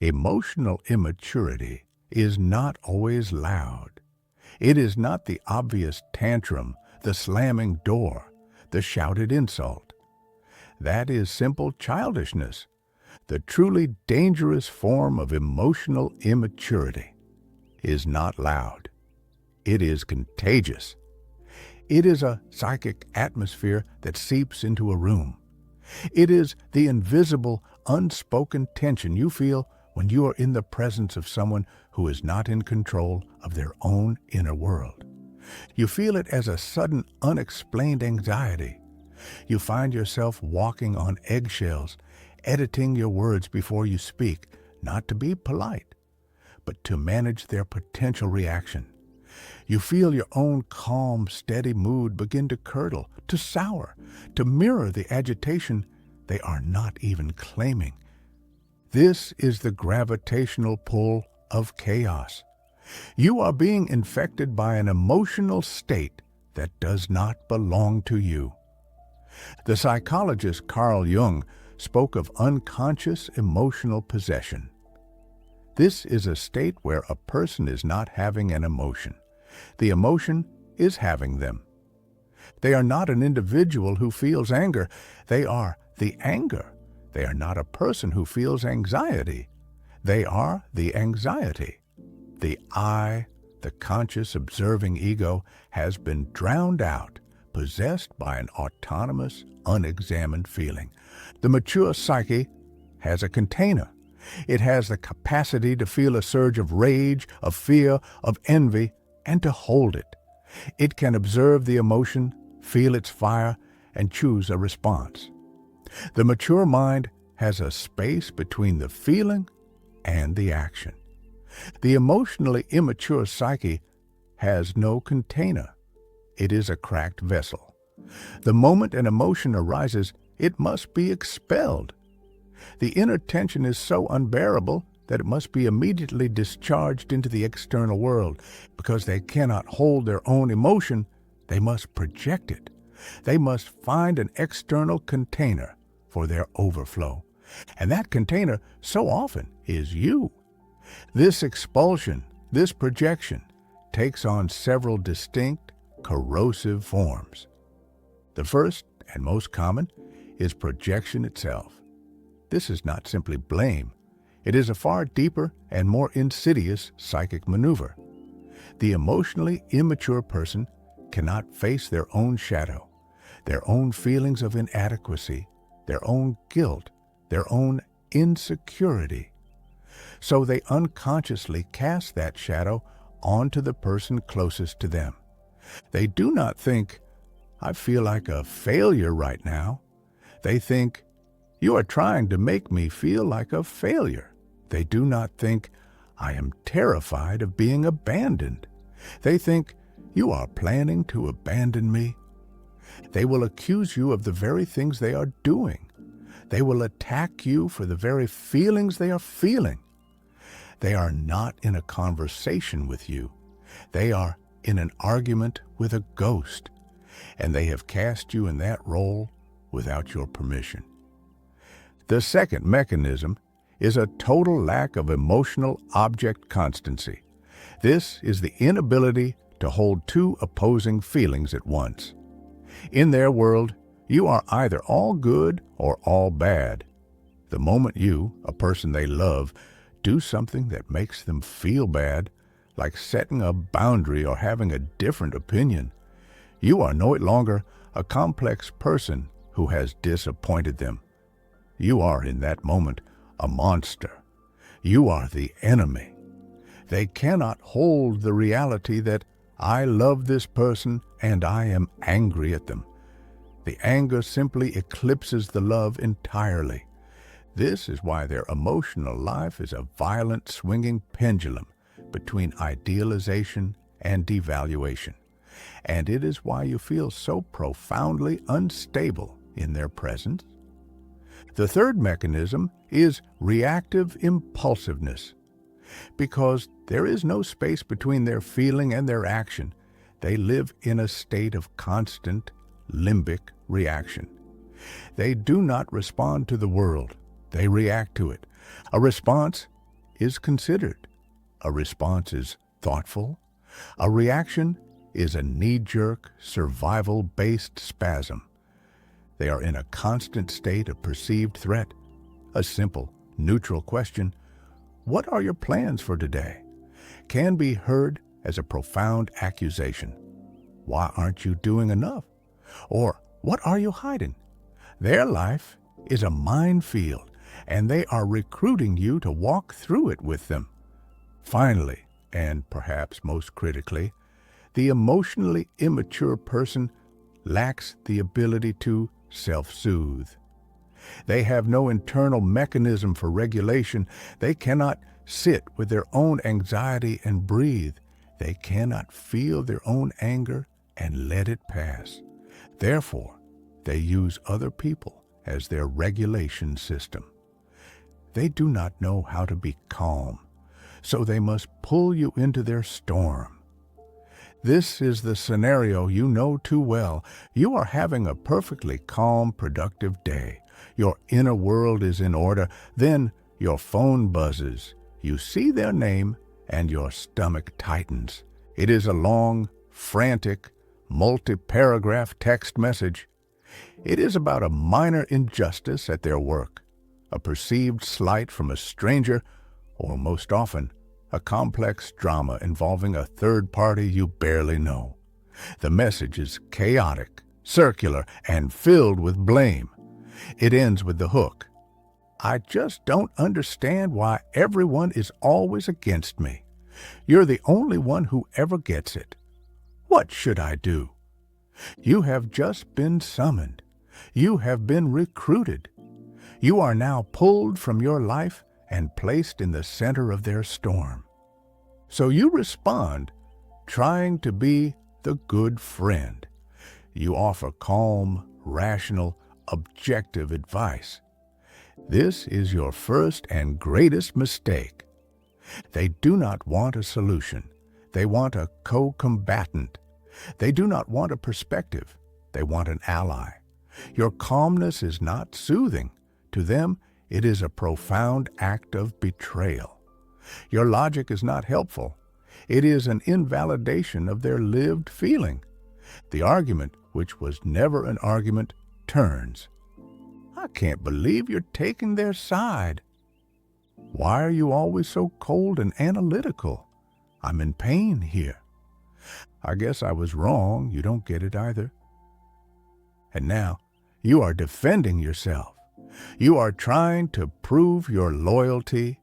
Emotional immaturity is not always loud. It is not the obvious tantrum, the slamming door, the shouted insult. That is simple childishness, the truly dangerous form of emotional immaturity. Is not loud. It is contagious. It is a psychic atmosphere that seeps into a room. It is the invisible, unspoken tension you feel when you are in the presence of someone who is not in control of their own inner world. You feel it as a sudden, unexplained anxiety. You find yourself walking on eggshells, editing your words before you speak, not to be polite, but to manage their potential reaction. You feel your own calm, steady mood begin to curdle, to sour, to mirror the agitation they are not even claiming. This is the gravitational pull of chaos. You are being infected by an emotional state that does not belong to you. The psychologist Carl Jung spoke of unconscious emotional possession. This is a state where a person is not having an emotion. The emotion is having them. They are not an individual who feels anger. They are the anger. They are not a person who feels anxiety. They are the anxiety. The I, the conscious observing ego, has been drowned out, possessed by an autonomous, unexamined feeling. The mature psyche has a container. It has the capacity to feel a surge of rage, of fear, of envy, and to hold it. It can observe the emotion, feel its fire, and choose a response. The mature mind has a space between the feeling and the action. The emotionally immature psyche has no container. It is a cracked vessel. The moment an emotion arises, it must be expelled. The inner tension is so unbearable that it must be immediately discharged into the external world. Because they cannot hold their own emotion, they must project it. They must find an external container for their overflow. And that container so often is you. This expulsion, this projection, takes on several distinct, corrosive forms. The first and most common is projection itself. This is not simply blame. It is a far deeper and more insidious psychic maneuver. The emotionally immature person cannot face their own shadow, their own feelings of inadequacy, their own guilt, their own insecurity. So they unconsciously cast that shadow onto the person closest to them. They do not think, I feel like a failure right now. They think, you are trying to make me feel like a failure. They do not think, I am terrified of being abandoned. They think, you are planning to abandon me. They will accuse you of the very things they are doing. They will attack you for the very feelings they are feeling. They are not in a conversation with you. They are in an argument with a ghost, and they have cast you in that role without your permission. The second mechanism is a total lack of emotional object constancy. This is the inability to hold two opposing feelings at once. In their world, you are either all good or all bad. The moment you, a person they love, do something that makes them feel bad, like setting a boundary or having a different opinion, you are no longer a complex person who has disappointed them. You are, in that moment, a monster. You are the enemy. They cannot hold the reality that I love this person and I am angry at them. The anger simply eclipses the love entirely. This is why their emotional life is a violent swinging pendulum between idealization and devaluation. And it is why you feel so profoundly unstable in their presence. The third mechanism is reactive impulsiveness. Because there is no space between their feeling and their action, they live in a state of constant limbic reaction. They do not respond to the world. They react to it. A response is considered. A response is thoughtful. A reaction is a knee-jerk, survival-based spasm. They are in a constant state of perceived threat. A simple, neutral question, "What are your plans for today?" can be heard as a profound accusation. "Why aren't you doing enough?" Or, "What are you hiding?" Their life is a minefield, and they are recruiting you to walk through it with them. Finally, and perhaps most critically, the emotionally immature person lacks the ability to self-soothe. They have no internal mechanism for regulation. They cannot sit with their own anxiety and breathe. They cannot feel their own anger and let it pass. Therefore, they use other people as their regulation system. They do not know how to be calm, so they must pull you into their storm. This is the scenario you know too well. You are having a perfectly calm, productive day. Your inner world is in order. Then your phone buzzes. You see their name, and your stomach tightens. It is a long, frantic, multi-paragraph text message. It is about a minor injustice at their work, a perceived slight from a stranger, or most often, a complex drama involving a third party you barely know. The message is chaotic, circular, and filled with blame. It ends with the hook, "I just don't understand why everyone is always against me. You're the only one who ever gets it. What should I do?" You have just been summoned. You have been recruited. You are now pulled from your life and placed in the center of their storm. So you respond, trying to be the good friend. You offer calm, rational, objective advice. This is your first and greatest mistake. They do not want a solution. They want a co-combatant. They do not want a perspective. They want an ally. Your calmness is not soothing. To them, it is a profound act of betrayal. Your logic is not helpful. It is an invalidation of their lived feeling. The argument, which was never an argument, turns. "I can't believe you're taking their side. Why are you always so cold and analytical? I'm in pain here. I guess I was wrong. You don't get it either." And now, you are defending yourself. You are trying to prove your loyalty.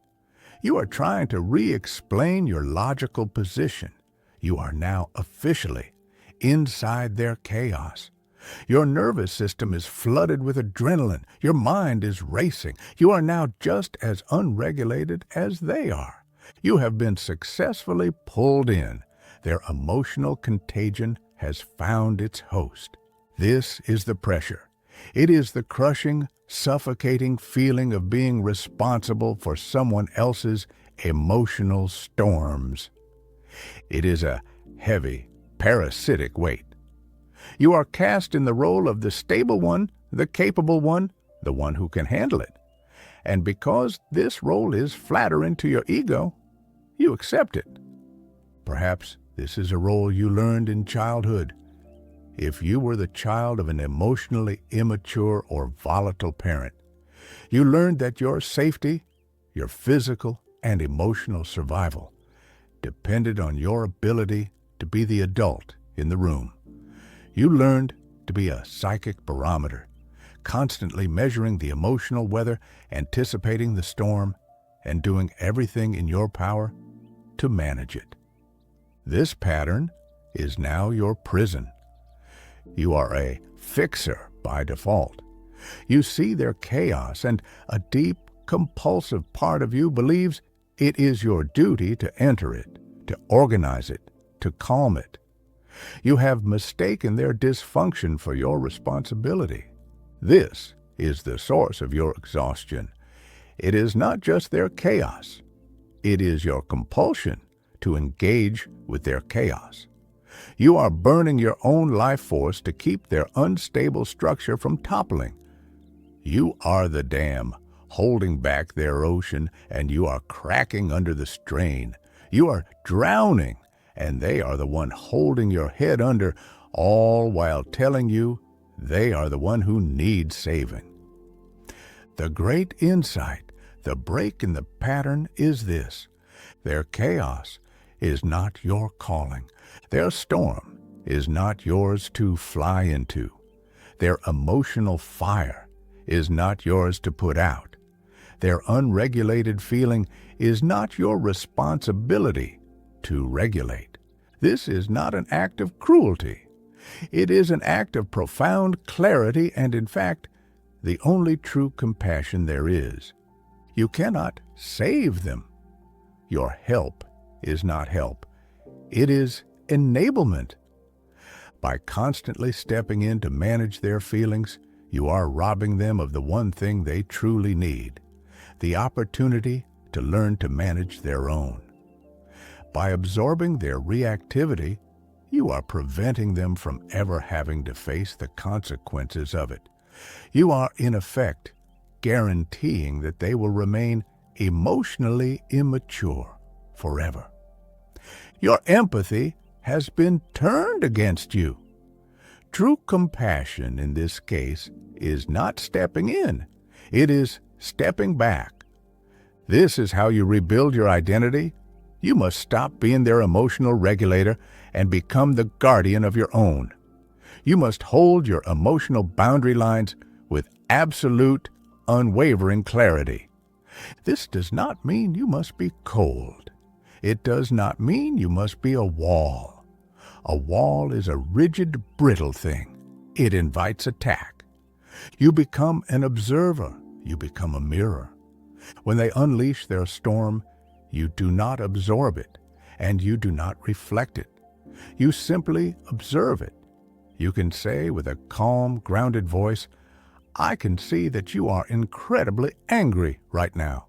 You are trying to re-explain your logical position. You are now officially inside their chaos. Your nervous system is flooded with adrenaline. Your mind is racing. You are now just as unregulated as they are. You have been successfully pulled in. Their emotional contagion has found its host. This is the pressure. It is the crushing, suffocating feeling of being responsible for someone else's emotional storms. It is a heavy, parasitic weight. You are cast in the role of the stable one, the capable one, the one who can handle it. And because this role is flattering to your ego, you accept it. Perhaps this is a role you learned in childhood. If you were the child of an emotionally immature or volatile parent, you learned that your safety, your physical and emotional survival, depended on your ability to be the adult in the room. You learned to be a psychic barometer, constantly measuring the emotional weather, anticipating the storm, and doing everything in your power to manage it. This pattern is now your prison. You are a fixer by default. You see their chaos, and a deep, compulsive part of you believes it is your duty to enter it, to organize it, to calm it. You have mistaken their dysfunction for your responsibility. This is the source of your exhaustion. It is not just their chaos. It is your compulsion to engage with their chaos. You are burning your own life force to keep their unstable structure from toppling. You are the dam, holding back their ocean, and you are cracking under the strain. You are drowning, and they are the one holding your head under, all while telling you they are the one who needs saving. The great insight, the break in the pattern is this: their chaos is not your calling. Their storm is not yours to fly into. Their emotional fire is not yours to put out. Their unregulated feeling is not your responsibility to regulate. This is not an act of cruelty. It is an act of profound clarity and, in fact, the only true compassion there is. You cannot save them. Your help is not help. It is enablement. By constantly stepping in to manage their feelings, you are robbing them of the one thing they truly need: the opportunity to learn to manage their own. By absorbing their reactivity, you are preventing them from ever having to face the consequences of it. You are, in effect, guaranteeing that they will remain emotionally immature forever. Your empathy has been turned against you. True compassion in this case is not stepping in. It is stepping back. This is how you rebuild your identity. You must stop being their emotional regulator and become the guardian of your own. You must hold your emotional boundary lines with absolute, unwavering clarity. This does not mean you must be cold. It does not mean you must be a wall. A wall is a rigid, brittle thing. It invites attack. You become an observer. You become a mirror. When they unleash their storm, you do not absorb it, and you do not reflect it. You simply observe it. You can say with a calm, grounded voice, "I can see that you are incredibly angry right now."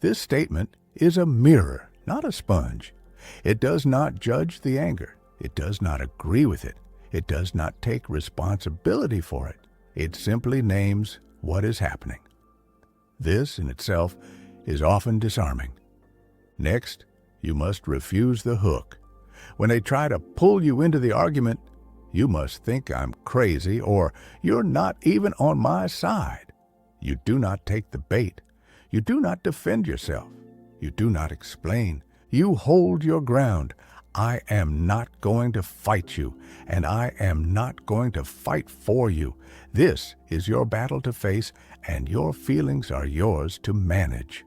This statement is a mirror, not a sponge. It does not judge the anger. It does not agree with it. It does not take responsibility for it. It simply names what is happening. This in itself is often disarming. Next, you must refuse the hook. When they try to pull you into the argument, you must think I'm crazy or you're not even on my side. You do not take the bait. You do not defend yourself. You do not explain. You hold your ground. I am not going to fight you, and I am not going to fight for you. This is your battle to face, and your feelings are yours to manage.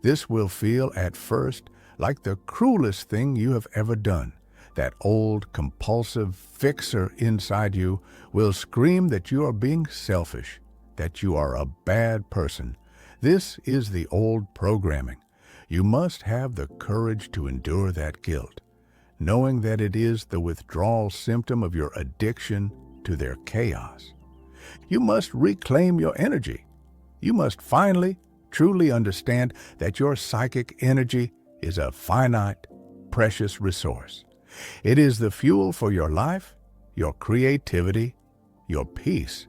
This will feel at first like the cruelest thing you have ever done. That old, compulsive fixer inside you will scream that you are being selfish, that you are a bad person. This is the old programming. You must have the courage to endure that guilt, knowing that it is the withdrawal symptom of your addiction to their chaos. You must reclaim your energy. You must finally, truly understand that your psychic energy is a finite, precious resource. It is the fuel for your life, your creativity, your peace.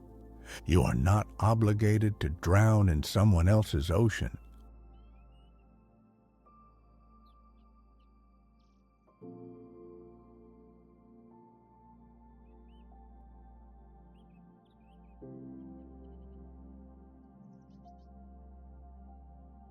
You are not obligated to drown in someone else's ocean.